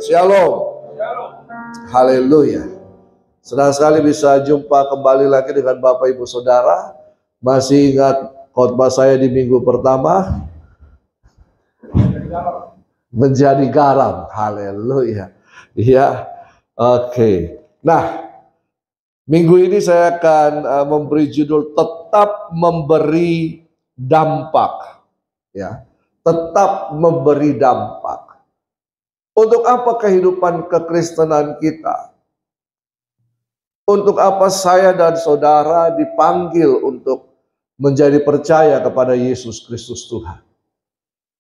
Shalom. Haleluya. Senang sekali bisa jumpa kembali lagi dengan Bapak Ibu Saudara. Masih ingat khotbah saya di minggu pertama? Menjadi garam. Haleluya. Iya. Oke. Nah, minggu ini saya akan memberi judul tetap memberi dampak. Ya. Tetap memberi dampak. Untuk apa kehidupan kekristenan kita? Untuk apa saya dan saudara dipanggil untuk menjadi percaya kepada Yesus Kristus Tuhan?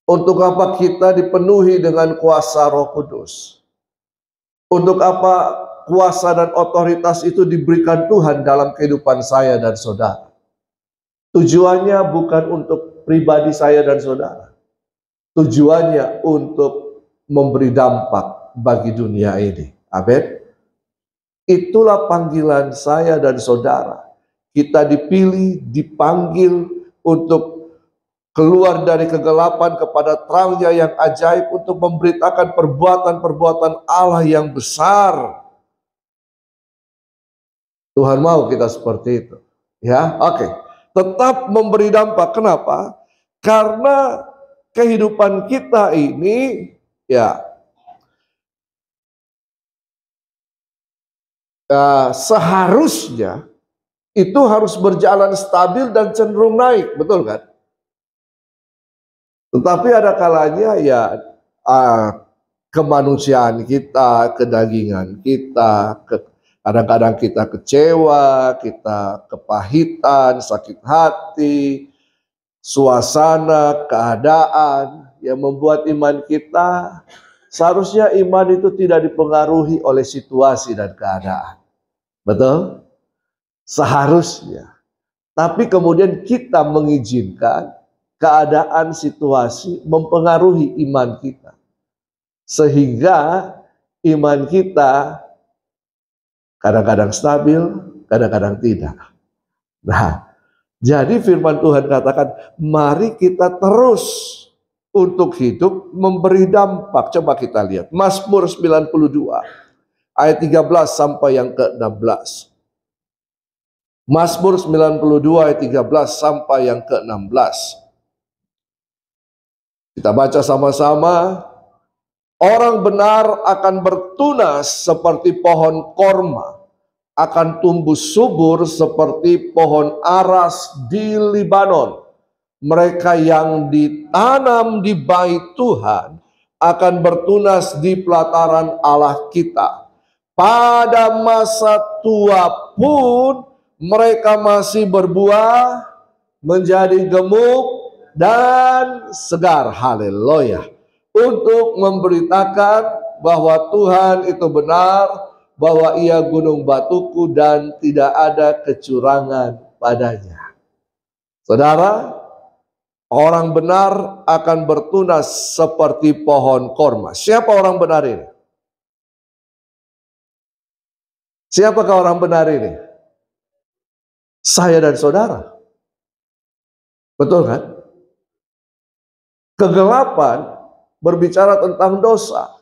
Untuk apa kita dipenuhi dengan kuasa Roh Kudus? Untuk apa kuasa dan otoritas itu diberikan Tuhan dalam kehidupan saya dan saudara? Tujuannya bukan untuk pribadi saya dan saudara. Tujuannya untuk memberi dampak bagi dunia ini. Amin. Itulah panggilan saya dan saudara. Kita dipilih, dipanggil untuk keluar dari kegelapan kepada terangnya yang ajaib, untuk memberitakan perbuatan-perbuatan Allah yang besar. Tuhan mau kita seperti itu. Ya, oke. Tetap memberi dampak. Kenapa? Karena kehidupan kita ini seharusnya itu harus berjalan stabil dan cenderung naik, betul kan? Tetapi ada kalanya kemanusiaan kita, kedagingan kita, kadang-kadang kita kecewa, kita kepahitan, sakit hati, suasana, keadaan yang membuat iman kita, seharusnya iman itu tidak dipengaruhi oleh situasi dan keadaan. Betul? Seharusnya. Tapi kemudian kita mengizinkan keadaan, situasi mempengaruhi iman kita. Sehingga iman kita kadang-kadang stabil, kadang-kadang tidak. Nah, jadi firman Tuhan katakan, mari kita terus untuk hidup memberi dampak. Coba kita lihat Mazmur 92 ayat 13 sampai yang ke-16. Mazmur 92 ayat 13 sampai yang ke-16. Kita baca sama-sama. Orang benar akan bertunas seperti pohon korma, akan tumbuh subur seperti pohon aras di Libanon. Mereka yang ditanam di bait Tuhan akan bertunas di pelataran Allah kita. Pada masa tua pun mereka masih berbuah, menjadi gemuk dan segar. Haleluya. Untuk memberitakan bahwa Tuhan itu benar, bahwa Ia gunung batuku dan tidak ada kecurangan padanya. Saudara, orang benar akan bertunas seperti pohon korma. Siapa orang benar ini? Siapakah orang benar ini? Saya dan saudara. Betul kan? Kegelapan berbicara tentang dosa.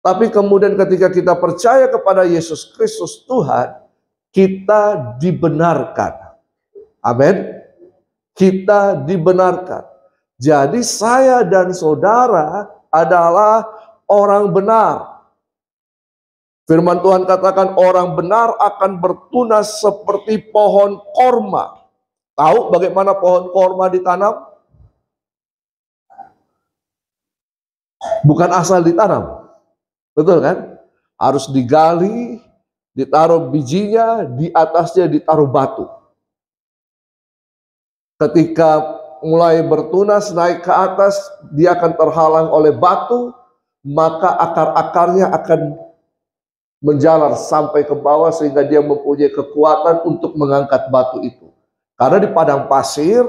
Tapi kemudian ketika kita percaya kepada Yesus Kristus Tuhan, kita dibenarkan. Amin. Kita dibenarkan. Jadi saya dan saudara adalah orang benar. Firman Tuhan katakan orang benar akan bertunas seperti pohon korma. Tahu bagaimana pohon korma ditanam? Bukan asal ditanam. Betul kan? Harus digali, ditaruh bijinya, di atasnya ditaruh batu. Ketika mulai bertunas naik ke atas, dia akan terhalang oleh batu, maka akar-akarnya akan menjalar sampai ke bawah sehingga dia mempunyai kekuatan untuk mengangkat batu itu. Karena di padang pasir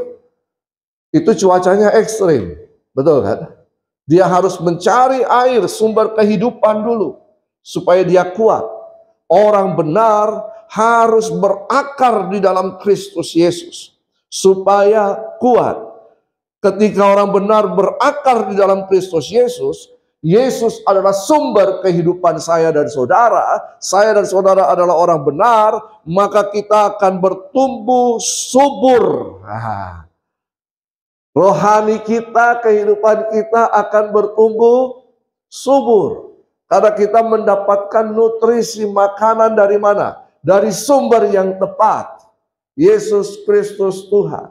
itu cuacanya ekstrim, betul kan? Dia harus mencari air, sumber kehidupan dulu supaya dia kuat. Orang benar harus berakar di dalam Kristus Yesus supaya kuat. Ketika orang benar berakar di dalam Kristus Yesus, Yesus adalah sumber kehidupan saya dan saudara adalah orang benar, maka kita akan bertumbuh subur. Rohani kita, kehidupan kita akan bertumbuh subur. Karena kita mendapatkan nutrisi makanan dari mana? Dari sumber yang tepat. Yesus Kristus Tuhan.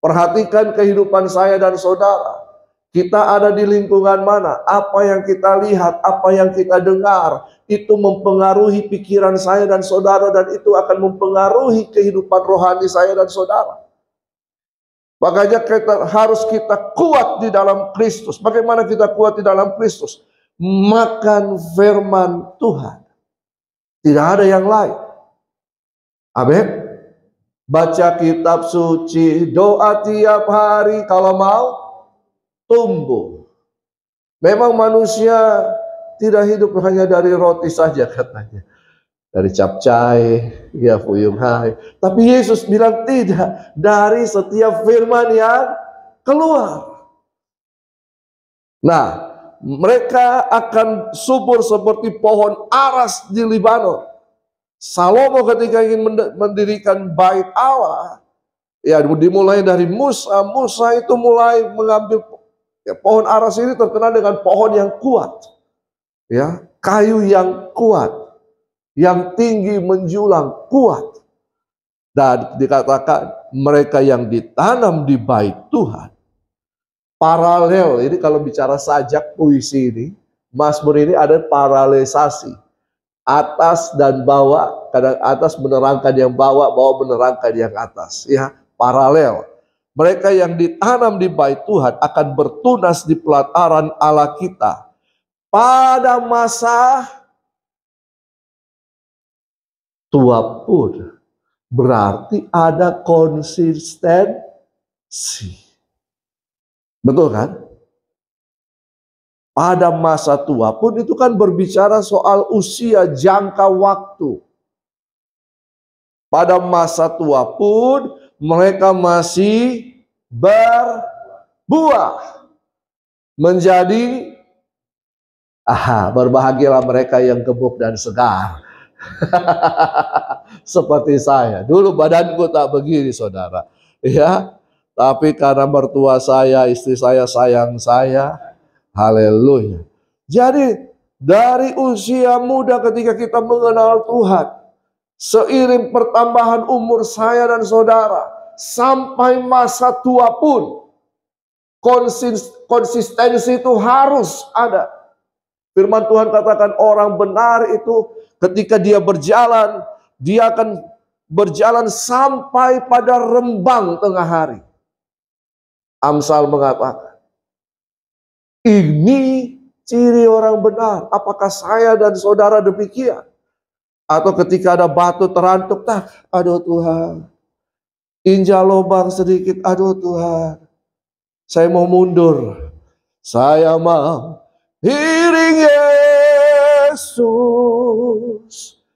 Perhatikan kehidupan saya dan saudara. Kita ada di lingkungan mana? Apa yang kita lihat, apa yang kita dengar, itu mempengaruhi pikiran saya dan saudara, dan itu akan mempengaruhi kehidupan rohani saya dan saudara. Makanya harus kita kuat di dalam Kristus. Bagaimana kita kuat di dalam Kristus? Makan firman Tuhan. Tidak ada yang lain. Amin. Baca kitab suci, doa tiap hari kalau mau tumbuh. Memang manusia tidak hidup hanya dari roti saja katanya. Dari capcay, ya fuyung hai. Tapi Yesus bilang tidak, dari setiap firman yang keluar. Nah, mereka akan subur seperti pohon aras di Libanon. Salomo ketika ingin mendirikan bait Allah, ya dimulai dari Musa. Musa itu mulai mengambil, ya, pohon aras ini terkenal dengan pohon yang kuat, ya, kayu yang kuat, yang tinggi menjulang, kuat. Dan dikatakan mereka yang ditanam di bait Tuhan. Paralel, ini kalau bicara sajak puisi ini, Mazmur ini ada paralelisasi. Atas dan bawah, kadang atas menerangkan yang bawah, bawah menerangkan yang atas. Ya, paralel. Mereka yang ditanam di bait Tuhan akan bertunas di pelataran Allah kita. Pada masa tua pun. Berarti ada konsistensi. Betul kan? Pada masa tua pun itu kan berbicara soal usia, jangka waktu. Pada masa tua pun mereka masih berbuah. Menjadi, berbahagialah mereka yang gemuk dan segar. Seperti saya. Dulu badanku tak begini, saudara. Ya, tapi karena mertua saya, istri saya sayang saya. Haleluya. Jadi dari usia muda ketika kita mengenal Tuhan, seiring pertambahan umur saya dan saudara, sampai masa tua pun, konsistensi itu harus ada. Firman Tuhan katakan orang benar itu ketika dia berjalan, dia akan berjalan sampai pada rembang tengah hari. Amsal mengatakan, ini ciri orang benar. Apakah saya dan saudara demikian? Atau ketika ada batu terantuk, aduh Tuhan, injak lubang sedikit, aduh Tuhan, saya mau mundur. Saya mau iring Yesus,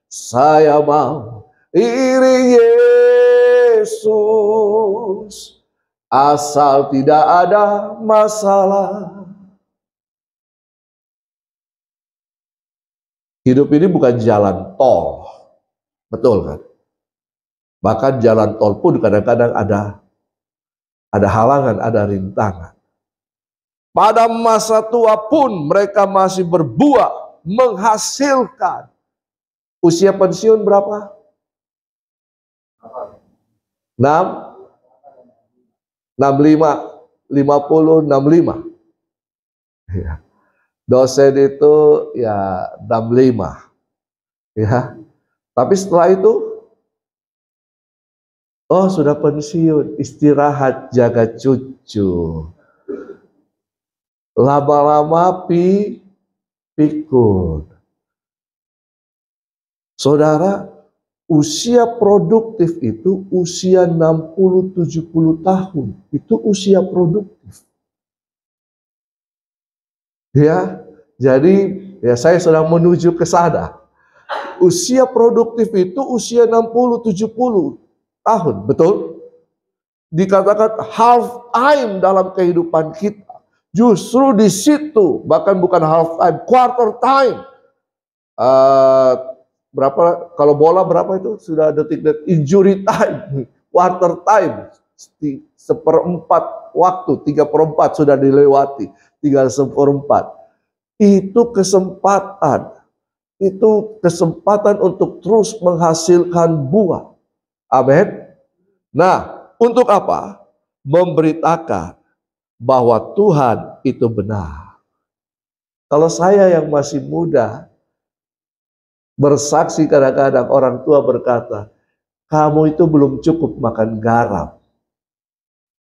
saya mau iring Yesus, asal tidak ada masalah. Hidup ini bukan jalan tol, betul kan? Bahkan jalan tol pun kadang-kadang ada halangan, ada rintangan. Pada masa tua pun mereka masih berbuah, menghasilkan. Usia pensiun berapa? 65, 65. Ya. Dosen itu ya 65. Ya. Tapi setelah itu, oh sudah pensiun, istirahat, jaga cucu. Lama-lama pikun. Saudara, usia produktif itu usia 60-70 tahun. Itu usia produktif. Ya, jadi ya saya sedang menuju ke sana. Usia produktif itu usia 60-70 tahun, betul? Dikatakan half time dalam kehidupan kita. Justru di situ, bahkan bukan half time, quarter time. Berapa kalau bola berapa itu sudah detik-detik injury time, quarter time, seperempat waktu, 3/4 sudah dilewati, tinggal 1/4. Itu kesempatan untuk terus menghasilkan buah. Amin. Nah, untuk apa? Memberitakan bahwa Tuhan itu benar. Kalau saya yang masih muda, bersaksi kadang-kadang orang tua berkata, kamu itu belum cukup makan garam.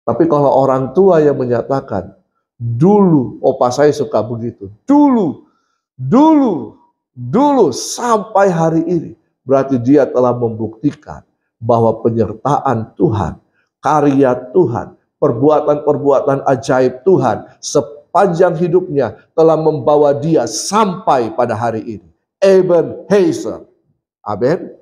Tapi kalau orang tua yang menyatakan, dulu, opa saya suka begitu, dulu sampai hari ini, berarti dia telah membuktikan bahwa penyertaan Tuhan, karya Tuhan, perbuatan-perbuatan ajaib Tuhan sepanjang hidupnya telah membawa dia sampai pada hari ini. Ebenezer. Amin.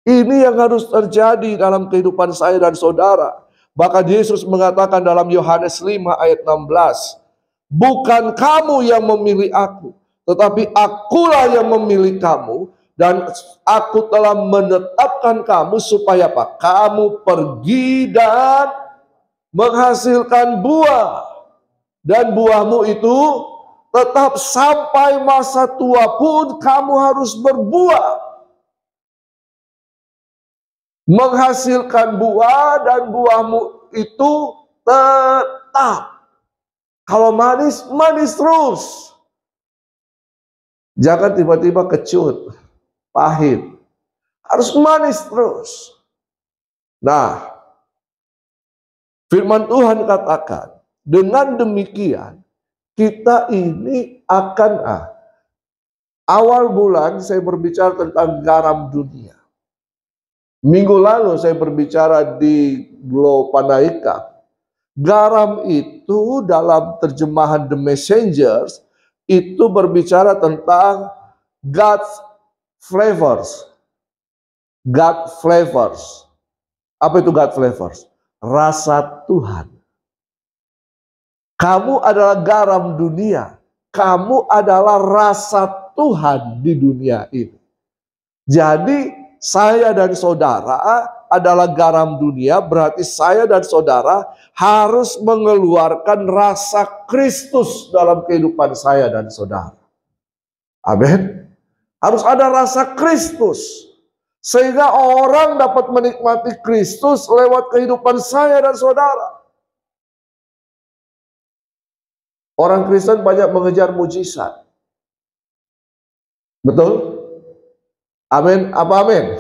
Ini yang harus terjadi dalam kehidupan saya dan saudara. Bahkan Yesus mengatakan dalam Yohanes 5 ayat 16, bukan kamu yang memilih aku, tetapi akulah yang memilih kamu, dan aku telah menetapkan kamu supaya apa? Kamu pergi dan menghasilkan buah. Dan buahmu itu tetap sampai masa tua pun kamu harus berbuah. Menghasilkan buah dan buahmu itu tetap. Kalau manis, manis terus. Jangan tiba-tiba kecut, pahit. Harus manis terus. Nah, firman Tuhan katakan, dengan demikian kita ini akan awal bulan saya berbicara tentang garam dunia. Minggu lalu saya berbicara di Glo Panaika. Garam itu dalam terjemahan The Messengers itu berbicara tentang God's flavors. God flavors. Apa itu God flavors? Rasa Tuhan. Kamu adalah garam dunia. Kamu adalah rasa Tuhan di dunia ini. Jadi saya dan saudara adalah garam dunia, berarti saya dan saudara harus mengeluarkan rasa Kristus dalam kehidupan saya dan saudara. Amin. Harus ada rasa Kristus. Sehingga orang dapat menikmati Kristus lewat kehidupan saya dan saudara. Orang Kristen banyak mengejar mujizat. Betul? Amin, apa amin?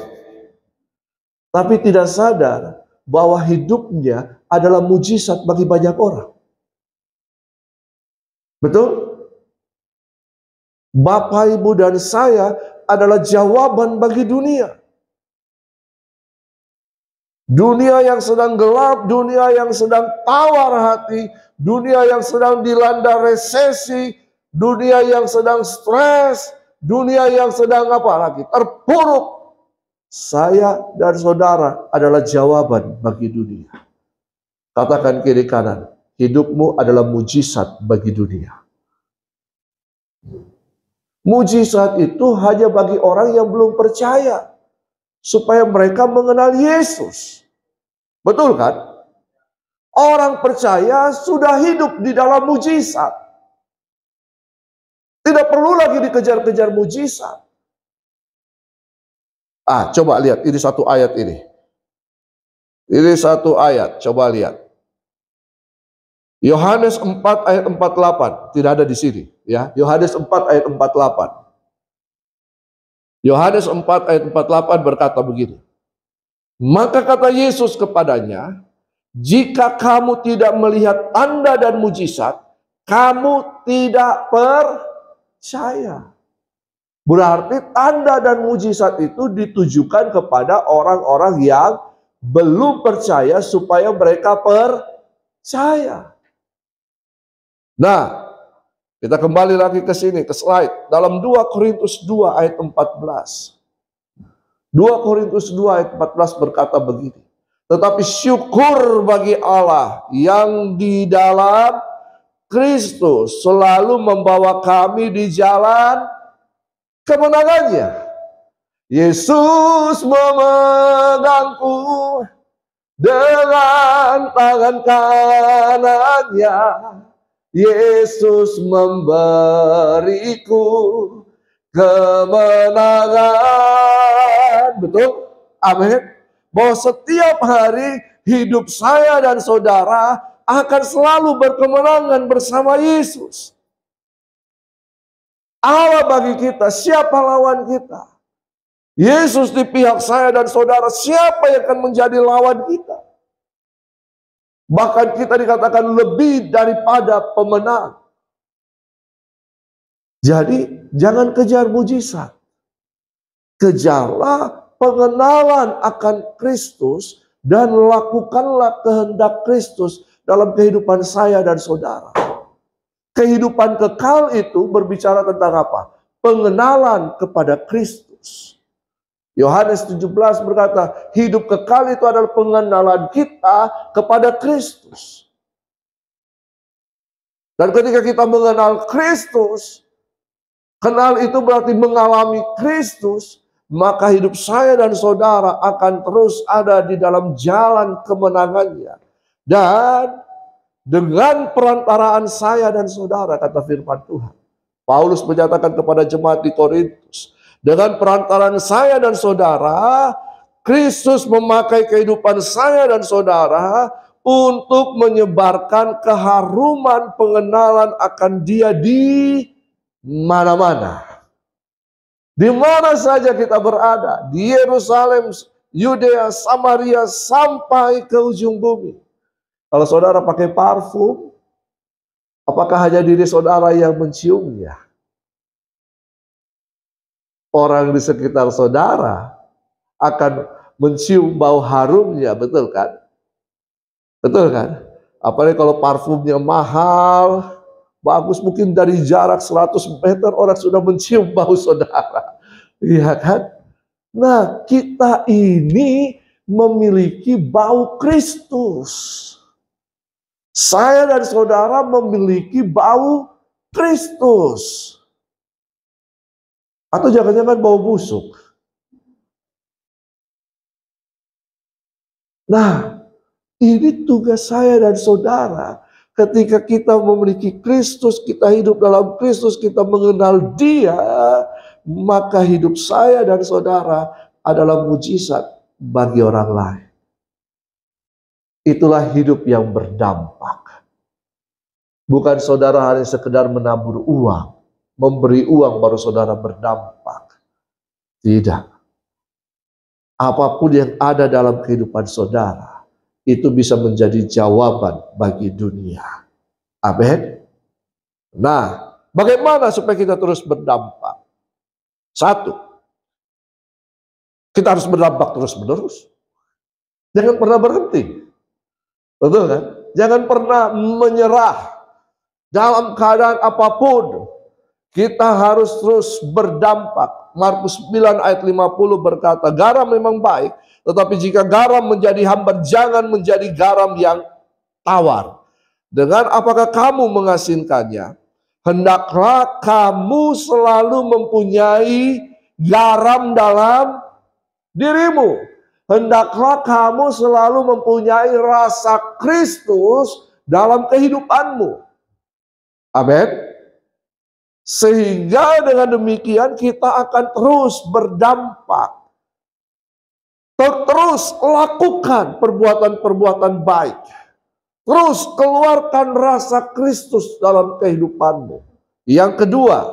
Tapi tidak sadar bahwa hidupnya adalah mujizat bagi banyak orang. Betul? Bapak, Ibu, dan saya adalah jawaban bagi dunia. Dunia yang sedang gelap, dunia yang sedang tawar hati, dunia yang sedang dilanda resesi, dunia yang sedang stres, dunia yang sedang terpuruk. Saya dan saudara adalah jawaban bagi dunia. Katakan kiri kanan, hidupmu adalah mujizat bagi dunia. Mujizat itu hanya bagi orang yang belum percaya, supaya mereka mengenal Yesus. Betul kan? Orang percaya sudah hidup di dalam mujizat. Tidak perlu lagi dikejar-kejar mujizat. Coba lihat, ini satu ayat ini. Ini satu ayat, coba lihat. Yohanes 4 ayat 48, tidak ada di sini. Ya, Yohanes 4 ayat 48. Yohanes 4 ayat 48 berkata begini. Maka kata Yesus kepadanya, jika kamu tidak melihat tanda dan mujizat, kamu tidak percaya. Berarti tanda dan mujizat itu ditujukan kepada orang-orang yang belum percaya supaya mereka percaya. Nah, kita kembali lagi ke sini, ke slide. Dalam 2 Korintus 2 ayat 14. 2 Korintus 2 ayat 14 berkata begini. Tetapi syukur bagi Allah yang di dalam Kristus selalu membawa kami di jalan kemenangannya. Yesus memegangku dengan tangan kanannya. Yesus memberiku kemenangan. Betul? Amin. Bahwa setiap hari hidup saya dan saudara akan selalu berkemenangan bersama Yesus. Allah bagi kita, siapa lawan kita? Yesus di pihak saya dan saudara, siapa yang akan menjadi lawan kita? Bahkan kita dikatakan lebih daripada pemenang. Jadi jangan kejar mujizat. Kejarlah pengenalan akan Kristus dan lakukanlah kehendak Kristus dalam kehidupan saya dan saudara. Kehidupan kekal itu berbicara tentang apa? Pengenalan kepada Kristus. Yohanes 17 berkata, hidup kekal itu adalah pengenalan kita kepada Kristus. Dan ketika kita mengenal Kristus, kenal itu berarti mengalami Kristus, maka hidup saya dan saudara akan terus ada di dalam jalan kemenangannya. Dan dengan perantaraan saya dan saudara, kata firman Tuhan, Paulus menyatakan kepada jemaat di Korintus, dengan perantaraan saya dan saudara, Kristus memakai kehidupan saya dan saudara untuk menyebarkan keharuman pengenalan akan Dia di mana-mana. Di mana saja kita berada, di Yerusalem, Yudea, Samaria, sampai ke ujung bumi. Kalau saudara pakai parfum, apakah hanya diri saudara yang menciumnya? Orang di sekitar saudara akan mencium bau harumnya, betul kan? Betul kan? Apalagi kalau parfumnya mahal, bagus, mungkin dari jarak 100 meter orang sudah mencium bau saudara. Iya kan? Nah, kita ini memiliki bau Kristus. Saya dan saudara memiliki bau Kristus. Atau jangan-jangan bau busuk. Nah, ini tugas saya dan saudara. Ketika kita memiliki Kristus, kita hidup dalam Kristus, kita mengenal Dia, maka hidup saya dan saudara adalah mujizat bagi orang lain. Itulah hidup yang berdampak. Bukan saudara hanya sekedar menabur uang, memberi uang baru saudara berdampak. Tidak. Apapun yang ada dalam kehidupan saudara, itu bisa menjadi jawaban bagi dunia. Amin. Nah, bagaimana supaya kita terus berdampak? Satu, kita harus berdampak terus-menerus. Jangan pernah berhenti. Betul kan? Jangan pernah menyerah dalam keadaan apapun. Kita harus terus berdampak. Markus 9 ayat 50 berkata, garam memang baik, tetapi jika garam menjadi hambar, jangan menjadi garam yang tawar. Dengan apakah kamu mengasinkannya? Hendaklah kamu selalu mempunyai garam dalam dirimu. Hendaklah kamu selalu mempunyai rasa Kristus dalam kehidupanmu. Amin. Sehingga dengan demikian kita akan terus berdampak. Terus lakukan perbuatan-perbuatan baik. Terus keluarkan rasa Kristus dalam kehidupanmu. Yang kedua,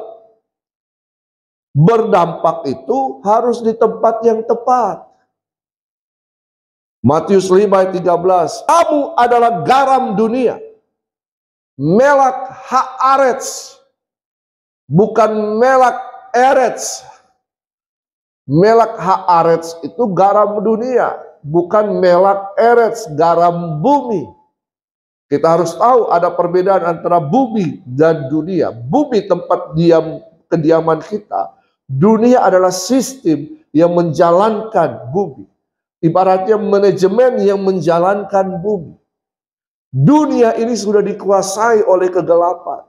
berdampak itu harus di tempat yang tepat. Matius 5 ayat 13, kamu adalah garam dunia. Melak haaretz, bukan melak eretz. Melak haaretz itu garam dunia, bukan melak eretz, garam bumi. Kita harus tahu ada perbedaan antara bumi dan dunia. Bumi tempat kediaman kita. Dunia adalah sistem yang menjalankan bumi. Ibaratnya manajemen yang menjalankan bumi. Dunia ini sudah dikuasai oleh kegelapan.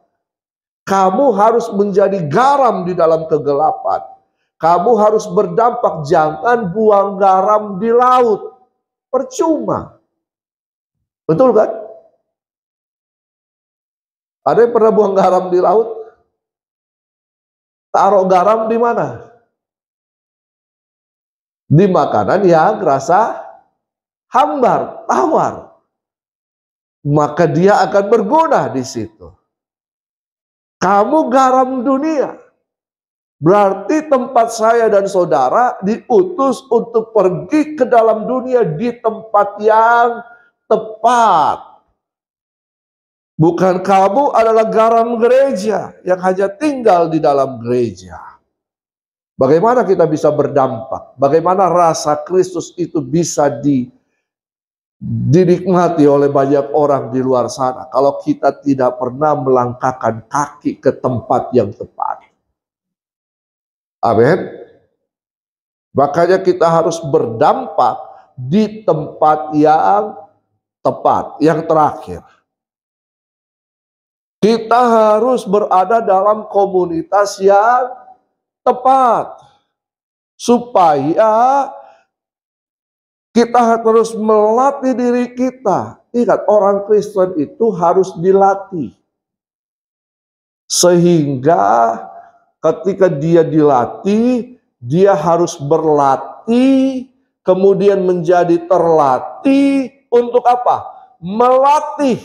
Kamu harus menjadi garam di dalam kegelapan. Kamu harus berdampak, jangan buang garam di laut. Percuma. Betul kan? Ada yang pernah buang garam di laut? Taruh garam di mana? Di makanan yang rasa hambar, tawar. Maka dia akan berguna di situ. Kamu garam dunia. Berarti tempat saya dan saudara diutus untuk pergi ke dalam dunia di tempat yang tepat. Bukan kamu adalah garam gereja yang hanya tinggal di dalam gereja. Bagaimana kita bisa berdampak? Bagaimana rasa Kristus itu bisa dinikmati oleh banyak orang di luar sana kalau kita tidak pernah melangkahkan kaki ke tempat yang tepat? Amin. Makanya kita harus berdampak di tempat yang tepat. Yang terakhir, kita harus berada dalam komunitas yang tepat supaya kita terus melatih diri kita. Ingat, orang Kristen itu harus dilatih sehingga ketika dia dilatih, dia harus berlatih, kemudian menjadi terlatih untuk apa? Melatih.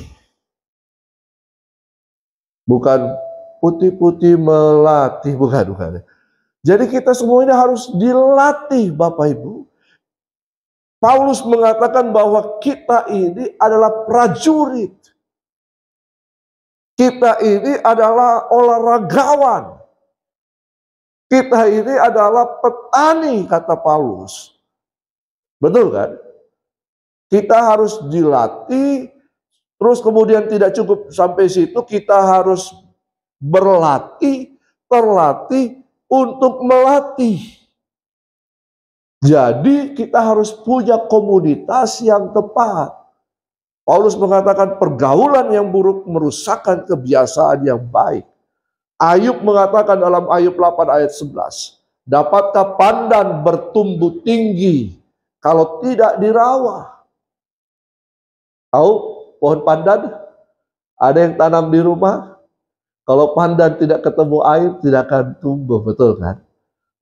Bukan putih-putih melatih, bukan. Jadi kita semua ini harus dilatih, Bapak Ibu. Paulus mengatakan bahwa kita ini adalah prajurit. Kita ini adalah olahragawan. Kita ini adalah petani, kata Paulus. Betul kan? Kita harus dilatih, terus kemudian tidak cukup sampai situ, kita harus berlatih, terlatih untuk melatih. Jadi kita harus punya komunitas yang tepat. Paulus mengatakan pergaulan yang buruk merusakkan kebiasaan yang baik. Ayub mengatakan dalam Ayub 8 ayat 11, dapatkah pandan bertumbuh tinggi kalau tidak dirawat? Tahu pohon pandan? Ada yang tanam di rumah? Kalau pandan tidak ketemu air, tidak akan tumbuh, betul kan?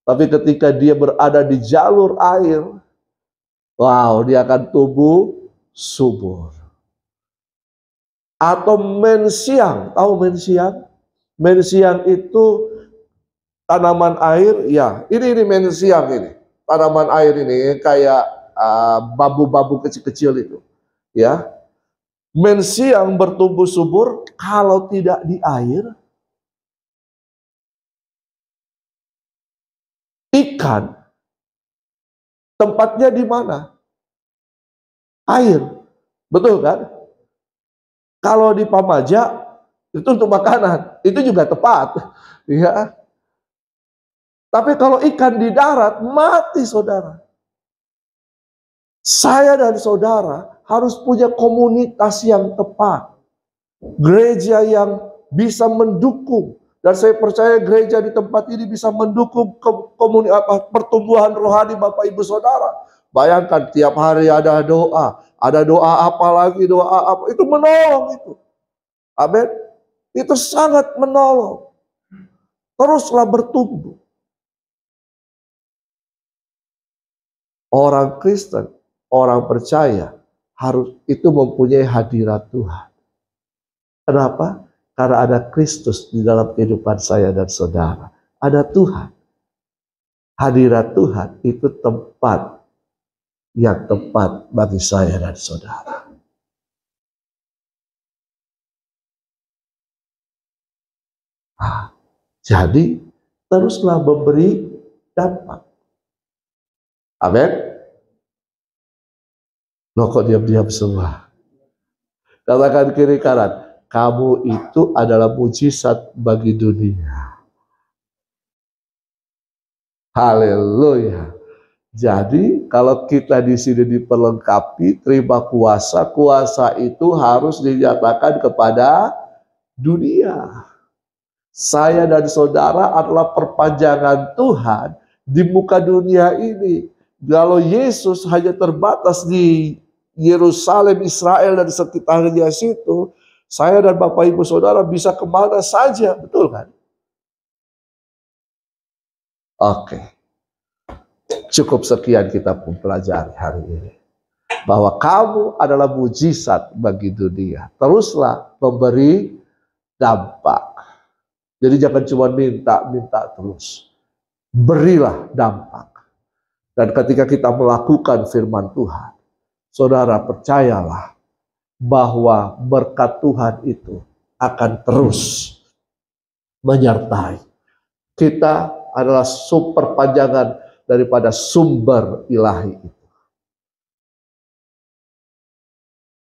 Tapi ketika dia berada di jalur air, wow, dia akan tumbuh subur. Atau mensiang, tahu mensiang? Mensiang itu tanaman air, ya. Ini mensiang ini, tanaman air ini kayak bambu-bambu kecil-kecil itu, ya. Mensiang bertumbuh subur kalau tidak di air. Ikan tempatnya di mana? Air, betul kan? Kalau di Pamaja itu untuk makanan, itu juga tepat, ya. Tapi kalau ikan di darat, mati saudara. Saya dan saudara harus punya komunitas yang tepat. Gereja yang bisa mendukung. Dan saya percaya gereja di tempat ini bisa mendukung pertumbuhan rohani Bapak Ibu Saudara. Bayangkan tiap hari ada doa apa lagi, doa apa, itu menolong itu. Amin. Itu sangat menolong. Teruslah bertumbuh. Orang Kristen, orang percaya harus itu mempunyai hadirat Tuhan. Kenapa? Karena ada Kristus di dalam kehidupan saya dan saudara. Ada Tuhan. Hadirat Tuhan itu tempat yang tepat bagi saya dan saudara. Jadi teruslah memberi dampak. Amin. Loh kok diam-diam semua? Katakan kiri kanan, kamu itu adalah mujizat bagi dunia. Haleluya. Jadi kalau kita di sini diperlengkapi, terima kuasa, kuasa itu harus dinyatakan kepada dunia. Saya dan saudara adalah perpanjangan Tuhan di muka dunia ini. Kalau Yesus hanya terbatas di Yerusalem, Israel, dan sekitarnya situ, saya dan Bapak Ibu Saudara bisa kemana saja, betul kan? Oke. Cukup sekian kita pelajari hari ini. Bahwa kamu adalah mujizat bagi dunia. Teruslah memberi dampak. Jadi jangan cuma minta terus. Berilah dampak. Dan ketika kita melakukan firman Tuhan, saudara percayalah bahwa berkat Tuhan itu akan terus menyertai. Kita adalah perpanjangan daripada sumber ilahi itu.